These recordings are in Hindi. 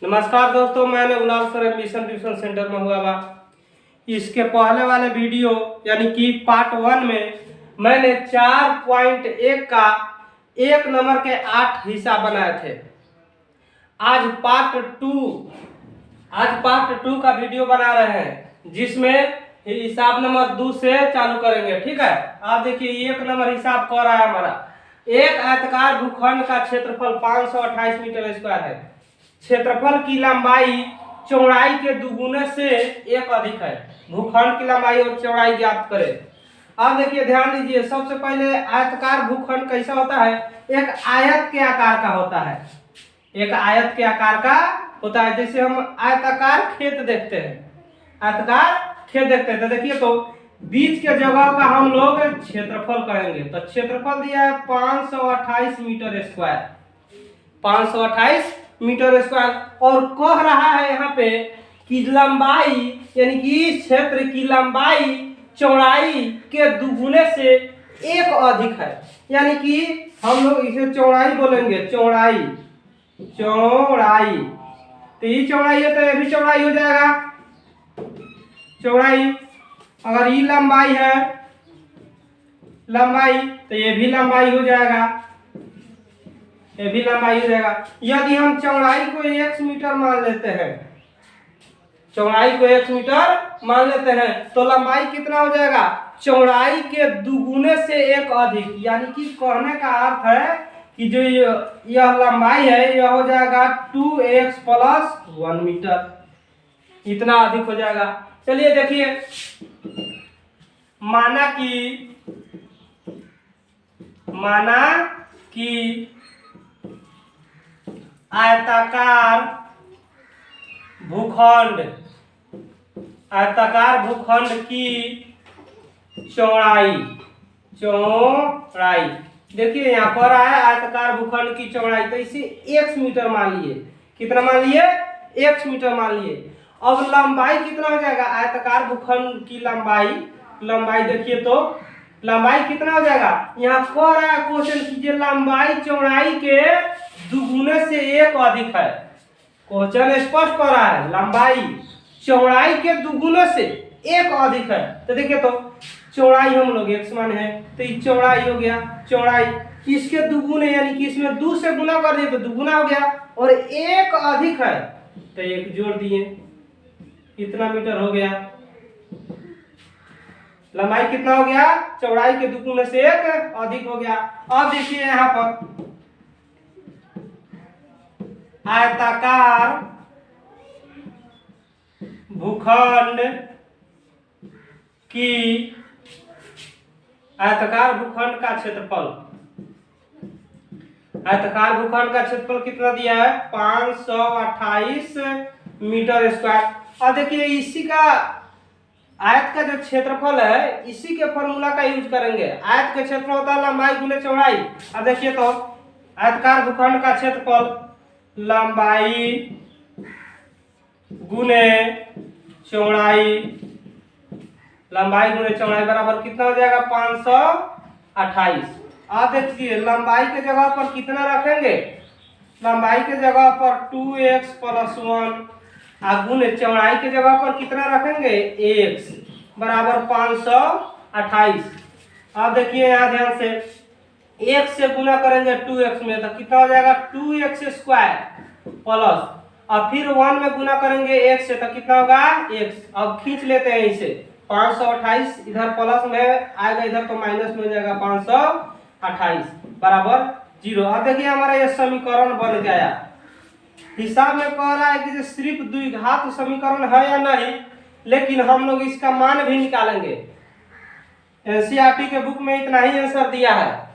नमस्कार दोस्तों, मैंने गुलाब सर एडमिशन ट्यूशन सेंटर में हुआ बा। इसके पहले वाले वीडियो यानी कि पार्ट 1 में मैंने 4.1 का 1 नंबर के 8 हिस्सा बनाए थे। आज पार्ट 2 का वीडियो बना रहे हैं, जिसमें हिसाब नंबर 2 से चालू करेंगे। ठीक है, आप देखिए 1 नंबर हिसाब कर रहा है हमारा। एक आयताकार भूखंड का क्षेत्रफल 528 मीटर स्क्वायर है। क्षेत्रफल की लंबाई चौड़ाई के दुगुने से 1 अधिक है। भूखंड की लंबाई और चौड़ाई ज्ञात करें। अब देखिए, ध्यान दीजिए, सबसे पहले आयताकार भूखंड कैसा होता है? एक आयत के आकार का होता है। एक आयत के आकार का होता है। जैसे हम आयताकार खेत देखते हैं, आयताकार खेत देखते हैं तो देखिए, तो बीच के जगह का हम लोग क्षेत्रफल कहेंगे। तो क्षेत्रफल दिया है 528 मीटर स्क्वायर, 528 मीटर स्क्वायर। और कह रहा है यहाँ पे कि लंबाई यानी कि क्षेत्र की लंबाई चौड़ाई के दुगुने से 1 अधिक है। यानी कि हम लोग इसे चौड़ाई बोलेंगे, चौड़ाई। तो ये चौड़ाई है तो ये भी चौड़ाई हो जाएगा, चौड़ाई। अगर ये लंबाई है, लंबाई, तो ये भी लंबाई हो जाएगा, ये भी लंबाई हो जाएगा। यदि हम चौड़ाई को 1 मीटर मान लेते हैं, चौड़ाई को 1 मीटर मान लेते हैं, तो लंबाई कितना हो जाएगा? चौड़ाई के दुगुने से 1 अधिक। यानी कि कहने का अर्थ है कि जो यह लंबाई है यह हो जाएगा 2x + 1 मीटर, इतना अधिक हो जाएगा। चलिए देखिए, माना कि आयताकार भूखंड की चौड़ाई देखिए यहाँ पर है आयताकार भूखंड की चौड़ाई, तो इसे x मीटर मान लिए। कितना मान लिए? x मीटर मान लिए। अब लंबाई कितना हो जाएगा? आयताकार भूखंड की लंबाई देखिए, तो लंबाई कितना हो जाएगा? यहाँ कह रहा है क्वेश्चन कीजिए, लंबाई चौड़ाई के दुगुने से 1 अधिक है। क्वेश्चन स्पष्ट कर रहा है, लंबाई चौड़ाई के दुगुने से 1 अधिक है। तो देखिए, तो चौड़ाई हम लोग x मान है, तो ये चौड़ाई हो गया। चौड़ाई इसके दुगुने यानी कि इसमें 2 से गुना कर दिए तो दुगुना हो गया, और 1 अधिक है तो 1 जोड़ दिए, कितना मीटर हो गया? लंबाई कितना हो गया? चौड़ाई के दुगुने से 1 अधिक हो गया। अब देखिए यहाँ पर आयताकार भूखंड का क्षेत्रफल, आयताकार भूखंड का क्षेत्रफल कितना दिया है? 528 मीटर स्क्वायर। और देखिए, इसी का आयत का जो क्षेत्रफल है, इसी के फॉर्मूला का यूज करेंगे। आयत का क्षेत्रफल होता है लंबाई गुने चौड़ाई। अब देखिए, तो आयताकार भूखंड का क्षेत्रफल लंबाई गुने चौड़ाई, बराबर कितना हो जाएगा? 528। अब देखिए, लंबाई के जगह पर कितना रखेंगे? लंबाई के जगह पर 2x + 1, गुने चौड़ाई के जगह पर कितना रखेंगे? x, बराबर 528। अब देखिए यहाँ ध्यान से, 1 से गुना करेंगे 2x में तो कितना हो जाएगा? 2x स्क्वायर प्लस, और फिर 1 में गुना करेंगे x से तो कितना होगा? x। अब खींच लेते हैं इसे, 528 इधर प्लस में आएगा, इधर तो माइनस में हो जाएगा, 528 बराबर 0। अब देखिए हमारा यह समीकरण बन गया। हिसाब में कह रहा है कि जो सिर्फ द्विघात समीकरण है या नहीं, लेकिन हम लोग इसका मान भी निकालेंगे। एनसीईआरटी के बुक में इतना ही आंसर दिया है,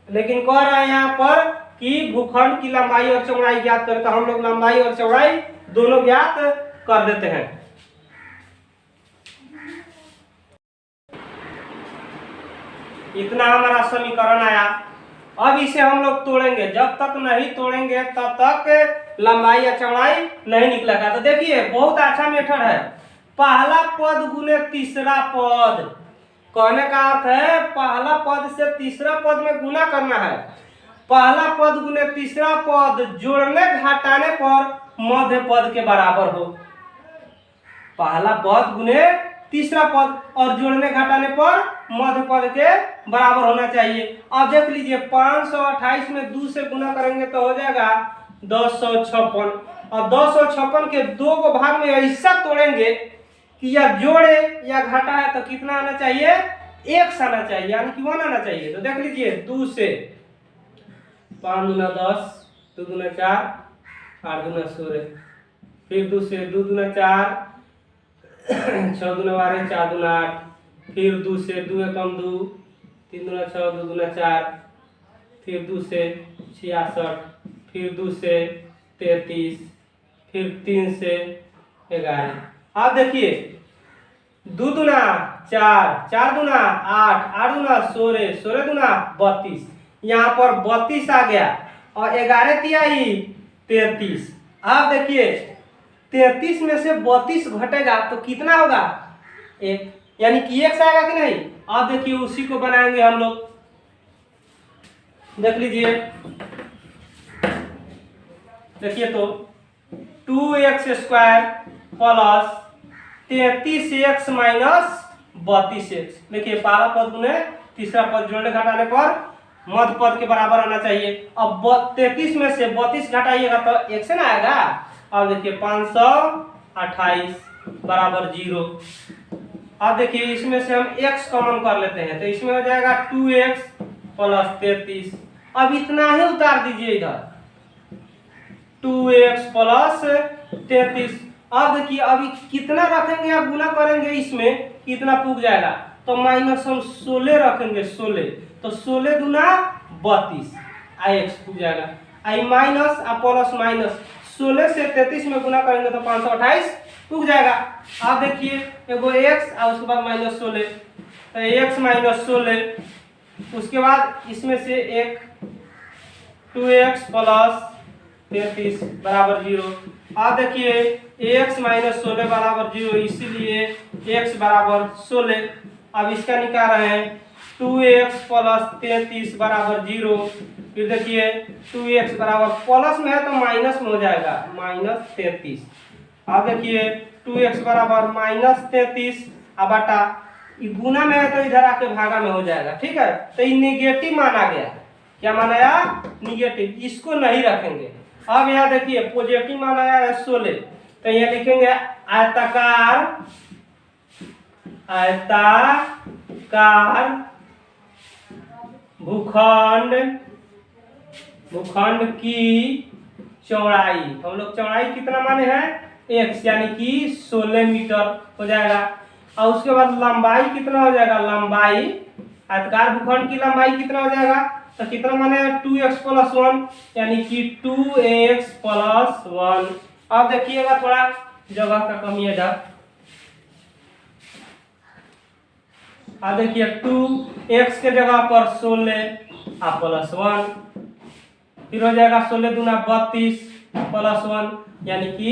लेकिन कह रहा है यहाँ पर कि भूखंड की लंबाई और चौड़ाई ज्ञात करें, तो हम लोग लंबाई और चौड़ाई दोनों ज्ञात कर देते हैं। इतना हमारा समीकरण आया। अब इसे हम लोग तोड़ेंगे, जब तक नहीं तोड़ेंगे तब तक लंबाई या चौड़ाई नहीं निकलेगा। तो देखिए, बहुत अच्छा मेथड है, पहला पद गुने तीसरा पद। कहने का अर्थ है पहला पद से तीसरा पद में गुना करना है। पहला पद गुने तीसरा पद जोड़ने घटाने पर मध्य पद के बराबर हो। पहला पद गुने तीसरा पद और जोड़ने घटाने पर मध्य पद के बराबर होना चाहिए। अब देख लीजिए 528 में 2 से गुना करेंगे तो हो जाएगा 1056 और 1056 के 2 को भाग में ऐसा तोड़ेंगे कि या जोड़े या घटा है तो कितना आना चाहिए, 1 आना चाहिए, यानी कि 1 आना चाहिए। तो देख लीजिए 2 से 5 दूना 10, 2 दूना 4, 8 दूना 16, फिर 2 से 2 दूना 4, 6 दूना 12, 4 दूना 8, फिर 2 से 2 एकम 2, 3 दूना 6, 2 दूना 4, फिर 2 से 66, फिर 2 से 33, फिर 3 से 11। अब देखिए 2 दूना 4, 4 दूना 8, 8 दूना 16, 16 दूना 32, यहाँ पर 32 आ गया और 11 तिहाई 33। अब देखिए 33 में से 32 घटेगा तो कितना होगा, 1, यानी कि 1 आएगा कि नहीं। अब देखिए उसी को बनाएंगे हम लोग, देख लीजिए, देखिए तो 2x square plus 33x minus 32x। देखिए पहला पद गुने तीसरा पद जोड़ने घटाने पर मध्य पद के बराबर आना चाहिए। अब 33 में से 32 घटाइएगा तो 1 से ना आएगा। अब देखिए 528 बराबर 0। अब देखिए इसमें से हम x कॉमन कर लेते हैं तो इसमें हो जाएगा 2x प्लस 33। अब इतना ही उतार दीजिए इधर, 2x प्लस 33। अब देखिए अभी कितना रखेंगे, आप गुना करेंगे इसमें कितना पुग जाएगा, तो माइनस हम 16 रखेंगे, 16 तो 16 दूना 32 x पुग जाएगा। आई माइनस आ प्लस माइनस 16 से 33 में गुना करेंगे तो 528 पुग जाएगा। आप देखिए एगो x और उसके बाद माइनस 16, तो x माइनस 16, उसके बाद इसमें से एक 2x प्लस 33 बराबर 0। आप देखिए x माइनस 16 बराबर 0, इसीलिए x बराबर 16। अब इसका निकाल रहे हैं 2x प्लस 33 बराबर 0। फिर देखिए 2x बराबर प्लस में है तो माइनस में हो जाएगा, माइनस 33। अब देखिए 2x बराबर माइनस 33 अब बटा गुना में है तो इधर आके भागा में हो जाएगा, ठीक है। तो ये निगेटिव माना गया, क्या माना गया, निगेटिव, इसको नहीं रखेंगे। अब यहाँ देखिए पॉजिटिव माना गया है 16, तो यहाँ लिखेंगे आयताकार, आयताकार भूखंड, भूखंड की चौड़ाई, हम लोग चौड़ाई कितना माने हैं, x, यानी कि 16 मीटर हो जाएगा। और उसके बाद लंबाई कितना हो जाएगा, लंबाई, आयताकार भूखंड की लंबाई कितना हो जाएगा, तो कितना माने 2x प्लस 1, यानी कि 2x प्लस 1। अब देखिएगा थोड़ा जगह का कमी है इधर। अब देखिए 2x के जगह पर 16 और प्लस 1, फिर हो जाएगा 16 दूना 32 प्लस 1, यानी कि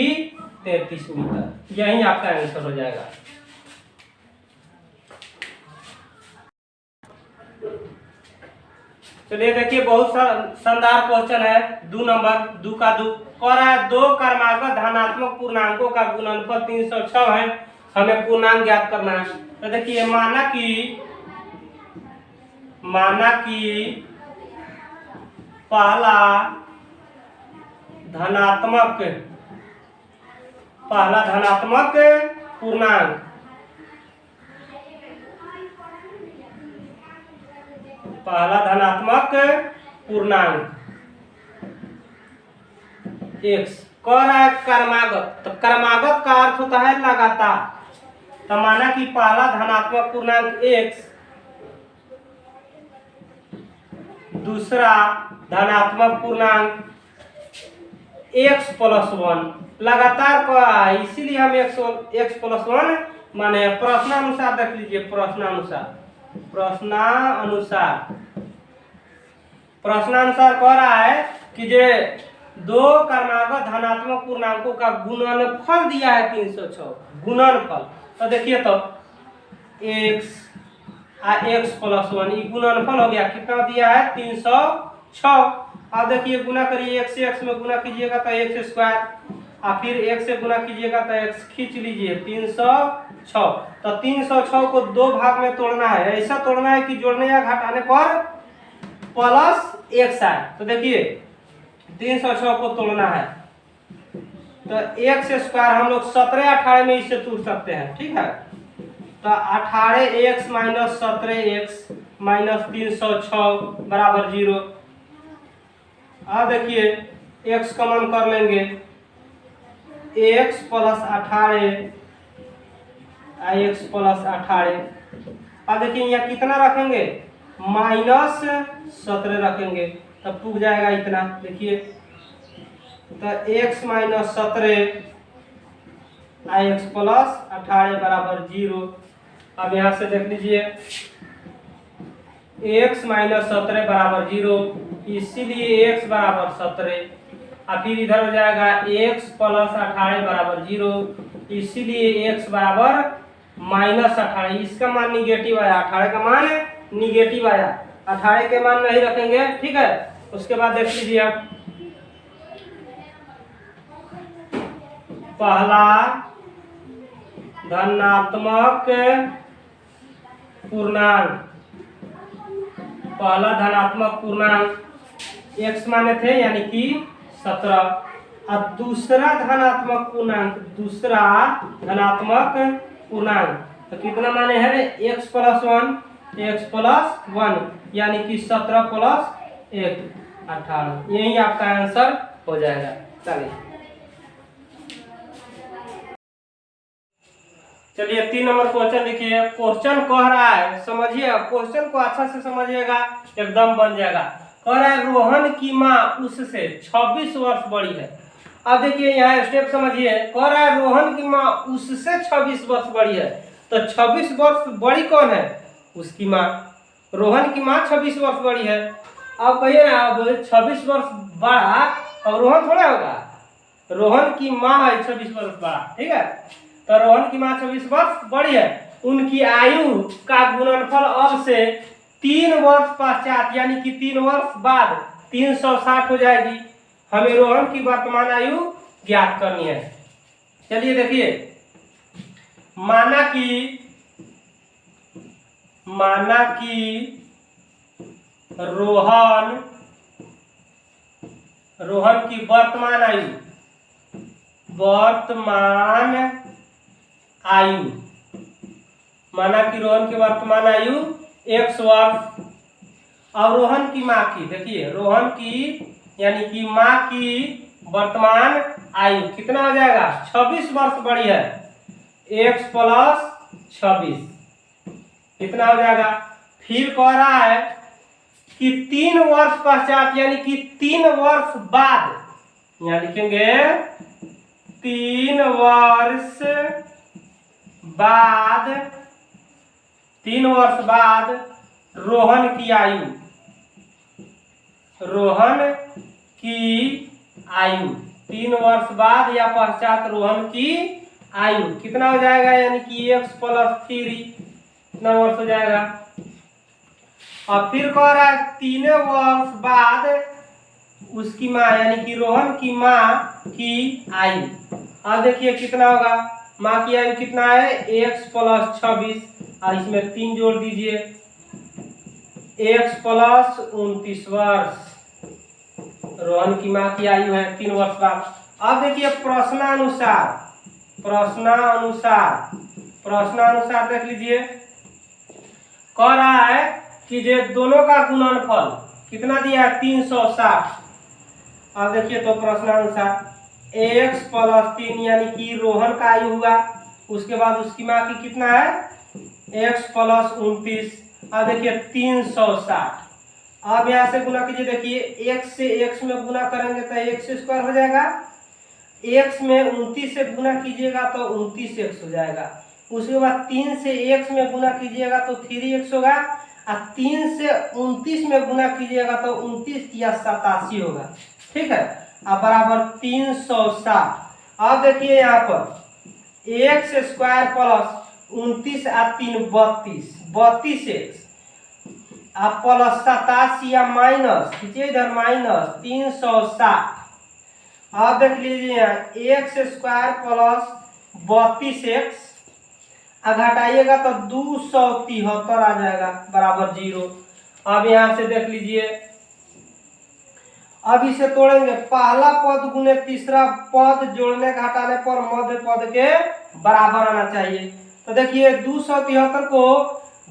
33 मीटर। यही आपका आंसर हो जाएगा। चलिए देखिए बहुत शानदार क्वेश्चन है, 2 नंबर 2 का 2 कह रहा है 2 क्रमागत धनात्मक पूर्णांकों का गुणनफल 306 है, हमें पूर्णांक ज्ञात करना है। तो देखिए माना कि पहला धनात्मक पूर्णांक x कह रहा है क्रमागत, तो क्रमागत का अर्थ होता है लगातार। तो माना कि पहला धनात्मक पूर्णांक x, दूसरा धनात्मक पूर्णांक x प्लस 1 लगातार का, इसीलिए हम x प्लस 1 माने। प्रश्नानुसार देख लीजिए, प्रश्नानुसार कह रहा है कि जे 2 क्रमागत धनात्मक पूर्णांकों का गुणनफल दिया है 306, गुणनफल। तो देखिए तो x प्लस 1 ये गुणनफल हो गया, कितना दिया है 306। अब देखिए गुना करिए, x से x में गुना कीजिएगा तो x स्क्वायर, और फिर 1 से गुना कीजिएगा तो x खींच लीजिए 306। तो 306 को 2 भाग में तोड़ना है, ऐसा तोड़ना है कि जोड़ने या घटाने पर प्लस x आए। तो देखिए 306 को तोड़ना है तो x स्क्वायर हम लोग 17 18 में इससे तोड़ सकते हैं, ठीक है। तो 18x माइनस 17x माइनस 306 बराबर 0। अब देखिए x कॉमन कर लेंगे, x प्लस 18 x प्लस 18। अब देखिए यहाँ कितना रखेंगे, माइनस 17 रखेंगे तब पुग जाएगा इतना। देखिए तो x माइनस 17 x प्लस 18 बराबर 0। अब यहाँ से देख लीजिए x माइनस 17 बराबर 0, इसीलिए x बराबर 17। और फिर इधर हो जाएगा x प्लस 18 बराबर 0, इसीलिए x बराबर माइनस 18। इसका मान निगेटिव आया, 18 का मान निगेटिव आया, 18 के मान नहीं रखेंगे, ठीक है। उसके बाद देख लीजिए आप पहला धनात्मक पूर्णांक, पहला धनात्मक पूर्णांक x माने थे यानी कि 17। अब दूसरा धनात्मक पूर्णांक, दूसरा धनात्मक पूर्णांक तो कितना माने है, x प्लस 1 यानी कि 17 प्लस 1 18। यही आपका आंसर हो जाएगा। चलिए 3 नंबर क्वेश्चन लिखिए। क्वेश्चन कह रहा है, समझिए क्वेश्चन को अच्छा से समझिएगा एकदम बन जाएगा। कह रहा है रोहन की माँ उससे 26 वर्ष बड़ी है। अब देखिए यहाँ स्टेप समझिए, कह रहा है रोहन की माँ उससे 26 वर्ष बड़ी है। तो 26 वर्ष बड़ी कौन है, उसकी माँ। रोहन की माँ 26 वर्ष बड़ी है। अब कहिए ना, अब 26 वर्ष बड़ा अब रोहन थोड़ा होगा, रोहन की माँ है 26 वर्ष बड़ा, ठीक है। तो रोहन की माँ 26 वर्ष बड़ी है। उनकी आयु का गुणनफल अब से 3 वर्ष पश्चात यानी कि 3 वर्ष बाद 360 हो जाएगी। हमें रोहन की वर्तमान आयु ज्ञात करनी है। चलिए देखिए, माना कि रोहन की वर्तमान आयु, माना कि रोहन की वर्तमान आयु 1 वर्ष। अब रोहन की माँ की, देखिए रोहन की यानी कि माँ की वर्तमान आयु कितना हो जाएगा, 26 वर्ष बड़ी है। x प्लस 26 कितना हो जाएगा। फिर कह रहा है कि 3 वर्ष पश्चात यानी कि 3 वर्ष बाद, यहाँ लिखेंगे 3 वर्ष बाद रोहन की आयु 3 वर्ष बाद या पश्चात रोहन की आयु कितना हो जाएगा, यानी कि x प्लस 3 कितना वर्ष हो जाएगा। और फिर कह रहा है 3 वर्ष बाद उसकी माँ यानी कि रोहन की माँ की आयु। अब देखिए कितना होगा, माँ की आयु कितना है, x प्लस 26 और इसमें 3 जोड़ दीजिए, x प्लस 29 वर्ष रोहन की माँ की आयु है 3 वर्ष बाद। अब देखिए प्रश्नानुसार देख लीजिए, कह रहा है कि जो दोनों का गुणनफल कितना दिया है 360। अब देखिए तो प्रश्नानुसार x प्लस 3 यानी कि रोहन का आयु हुआ, उसके बाद उसकी माँ की कितना है x प्लस 29। अब देखिए 360। अब यहाँ से गुना कीजिए, देखिए x से x में गुना करेंगे तो x स्क्वायर हो जाएगा, x में 29 से गुना कीजिएगा तो 29x हो जाएगा। उसके बाद 3 से x में गुना कीजिएगा तो 3x होगा, और 3 से 29 में गुना कीजिएगा तो 29 या 87 होगा, ठीक है। अब बराबर 360। अब देखिए यहाँ पर x स्क्वायर प्लस 29 और 3 32x अब प्लस 87 या माइनस कीजिए इधर माइनस 360। आप देख लीजिए यहाँ एक्स स्क्वायर प्लस 32x, घटाइएगा तो 273 आ जाएगा बराबर 0। अब यहाँ से देख लीजिए, अब इसे तोड़ेंगे, पहला पद गुने तीसरा पद जोड़ने घटाने पर मध्य पद के बराबर आना चाहिए। तो देखिए 273 को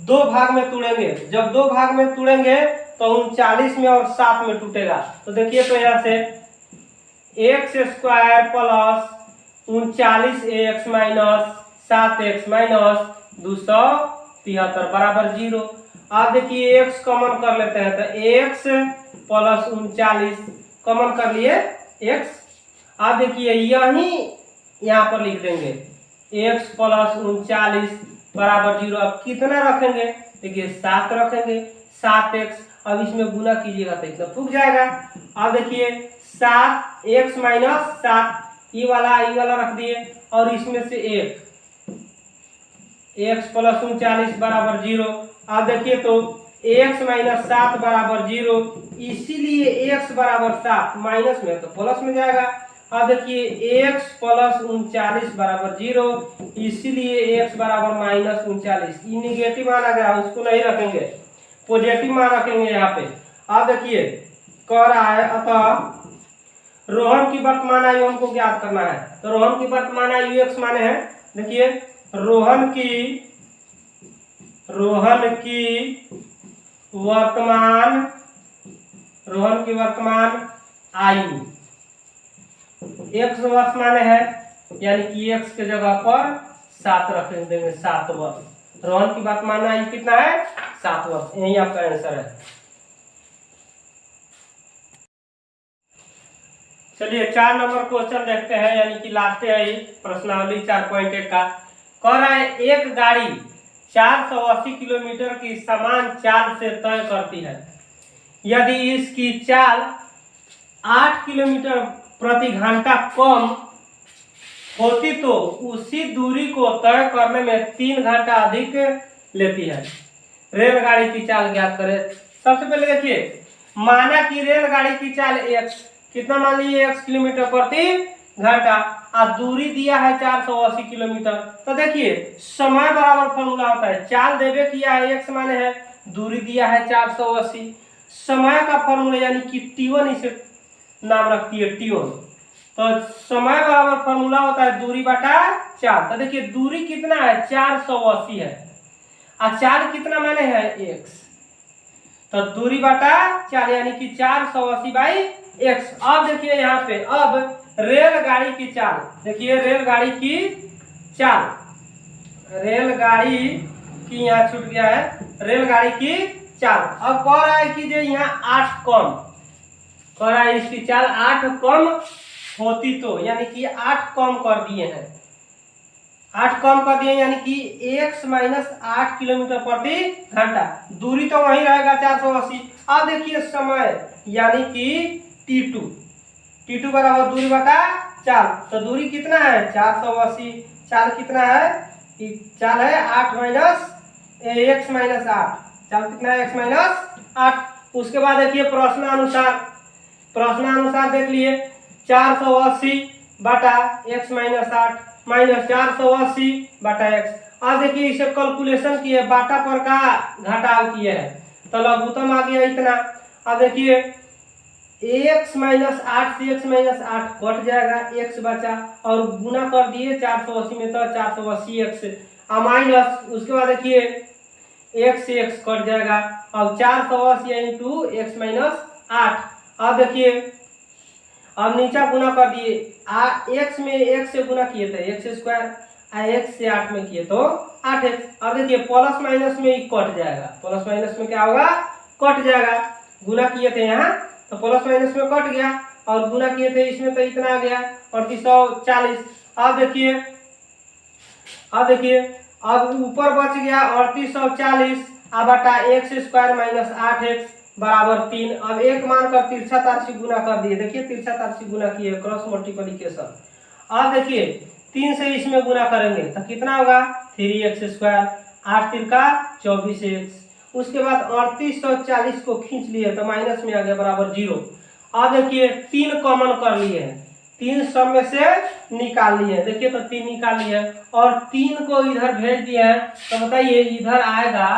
दो भाग में तोड़ेंगे, जब दो भाग में तोड़ेंगे तो 39 में और 7 में टूटेगा। तो देखिए तो यहाँ से x square plus 39x minus 7x minus 273 बराबर 0। अब देखिए x कॉमन कर लेते हैं, तो x प्लस 39 कॉमन कर लिए x। अब देखिए यही यहाँ पर लिख देंगे x प्लस 39 बराबर 0। अब कितना रखेंगे, देखिए 7 रखेंगे, 7x। अब इसमें गुना कीजिएगा तो इतना टूट जाएगा। अब देखिए 7x माइनस 7, ई वाला रख दिए, और इसमें से 1 x प्लस 39 बराबर 0। अब देखिए तो x माइनस 7 बराबर 0, इसीलिए x बराबर 7, माइनस में तो प्लस में जाएगा। अब देखिए x प्लस 39 बराबर 0, इसीलिए x बराबर माइनस 39। ये निगेटिव मान आ गया, उसको नहीं रखेंगे, पॉजिटिव मान रखेंगे यहाँ पे। अब देखिए कह रहा है अतः रोहन की वर्तमान आयु हमको ज्ञात करना है। तो रोहन की वर्तमान आयु x माने है, देखिए रोहन की वर्तमान आयु x वर्ष माने है, यानी कि x के जगह पर 7 रख देंगे, 7 वर्ष। रोहन की वर्तमान आयु कितना है, 7 वर्ष। यही आपका आंसर है। चलिए 4 नंबर क्वेश्चन देखते हैं, यानी कि लास्ट है प्रश्नावली 4.1 का। कह रहा है एक गाड़ी 480 किलोमीटर की समान चाल से तय करती है, यदि इसकी चाल 8 किलोमीटर प्रति घंटा कम होती तो उसी दूरी को तय करने में 3 घंटा अधिक लेती है। रेलगाड़ी की चाल ज्ञात करें। सबसे पहले देखिए, माना कि रेलगाड़ी की चाल x कितना मान लीजिए, x किलोमीटर प्रति घंटा, और दूरी दिया है 480 किलोमीटर। तो देखिए समय बराबर फॉर्मूला होता है, चाल देवे किया है x माने है, दूरी दिया है 480, समय का फॉर्मूला यानी कि t1 इसे नाम रखती है t1। तो समय बराबर फॉर्मूला होता है दूरी बटा चाल। तो देखिए दूरी कितना है, 480 है, और चाल कितना माने है, x। तो दूरी बटा चाल यानी कि 480 बाई x। अब देखिए यहाँ पे, अब रेलगाड़ी की चाल देखिए, रेलगाड़ी की यहाँ छूट गया है, रेलगाड़ी की चाल। अब कह रहा है कि जो यहाँ 8 कम, कह रहा है इसकी चाल 8 कम होती तो, यानी कि 8 कम कर दिए हैं, 8 कम कर दिए, यानी कि x माइनस 8 किलोमीटर प्रति घंटा। दूरी तो वही रहेगा 480। अब देखिए समय यानी कि t2 बराबर दूरी बटा चाल। तो दूरी कितना है, 480, चाल कितना है, चाल है 8 माइनस x माइनस 8, चाल कितना है, x माइनस 8। उसके बाद देखिए प्रश्नानुसार देख लिए, 480 बटा x माइनस 8 माइनस 480 बटा x। अब देखिए इसे कैलकुलेशन किए, बाटा पर का घटाव किए हैं, तो लघुत्तम आ गया इतना। अब देखिए x माइनस 8 से x माइनस 8 कट जाएगा, x बचा, और गुना कर दिए 480 में, तो 480x माइनस, उसके बाद देखिए x से x कट जाएगा, अब 480 इंटू x माइनस 8। अब देखिए अब नीचा गुना कर दिए, x में x से गुना किए थे x स्क्वायर, x से 8 में किए तो 8x। अब देखिए प्लस माइनस में ही कट जाएगा, प्लस माइनस में क्या होगा, कट जाएगा। गुना किए थे यहाँ तो प्लस माइनस में कट गया, और गुना किए थे इसमें तो इतना आ गया 3840। अब देखिए अब ऊपर बच गया 3840 बटा x स्क्वायर माइनस 8x बराबर 3। अब एक मानकर तिरछा तार से गुना कर दिए, देखिए तिरछा तार से गुना किए, क्रॉस मल्टीप्लिकेशन। अब देखिए 3 से इसमें गुना करेंगे तो कितना होगा, 3x स्क्वायर, 8 तिरका 24x। उसके बाद 3840 को खींच लिए तो माइनस में आ गया बराबर 0। अब देखिए 3 कॉमन कर लिए हैं, 3 सब में से निकाल लिए, देखिए तो 3 निकाल लिए और 3 को इधर भेज दिए हैं, तो बताइए इधर आएगा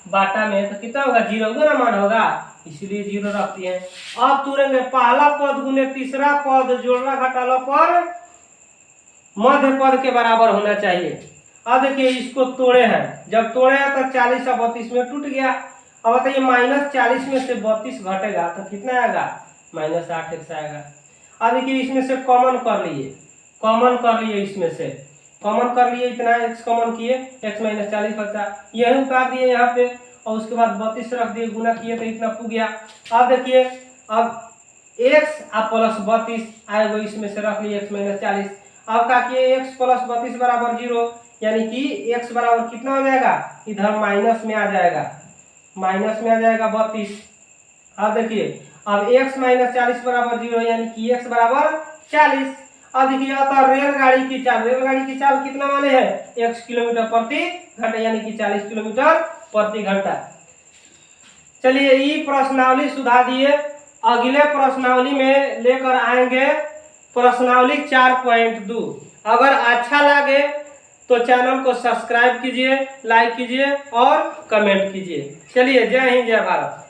बाटा में तो कितना होगा, 0 होगा ना मान होगा, इसलिए 0 रख दिए। अब तुरंत पहला पद गुने तीसरा पद जोड़ना घटाना पर मध्य पद के बराबर होना चाहिए। अब देखिए इसको तोड़े हैं, जब तोड़े हैं तो 40 और 32 में टूट गया। अब बताइए -40 में से 32 घटेगा तो कितना आएगा, -8x आएगा। अब देखिए इसमें से कॉमन कर लिए, इसमें से कॉमन कर लिए, इतना x कॉमन किए, x -40 बचा, यही उतार दिए यहाँ पे और उसके बाद 32 रख दिए, गुना किए तो इतना पुग गया। अब देखिए अब x प्लस 32 आएगा, इसमें से रख लिए x -40। अब क्या किए, x प्लस 32 बराबर 0, यानी कि x बराबर कितना हो जाएगा, इधर माइनस में आ जाएगा, 32। अब देखिए अब x -40 बराबर 0, यानी कि x बराबर 40। अब देखिए अतः रेलगाड़ी की चाल कितना माने हैं, x किलोमीटर प्रति घंटा, यानी कि 40 किलोमीटर प्रति घंटा। चलिए ये प्रश्नावली सुधार दिए। अगले प्रश्नावली में लेकर आएंगे प्रश्नावली 4.2। अगर अच्छा लगे तो चैनल को सब्सक्राइब कीजिए, लाइक कीजिए और कमेंट कीजिए। चलिए, जय हिंद, जय भारत।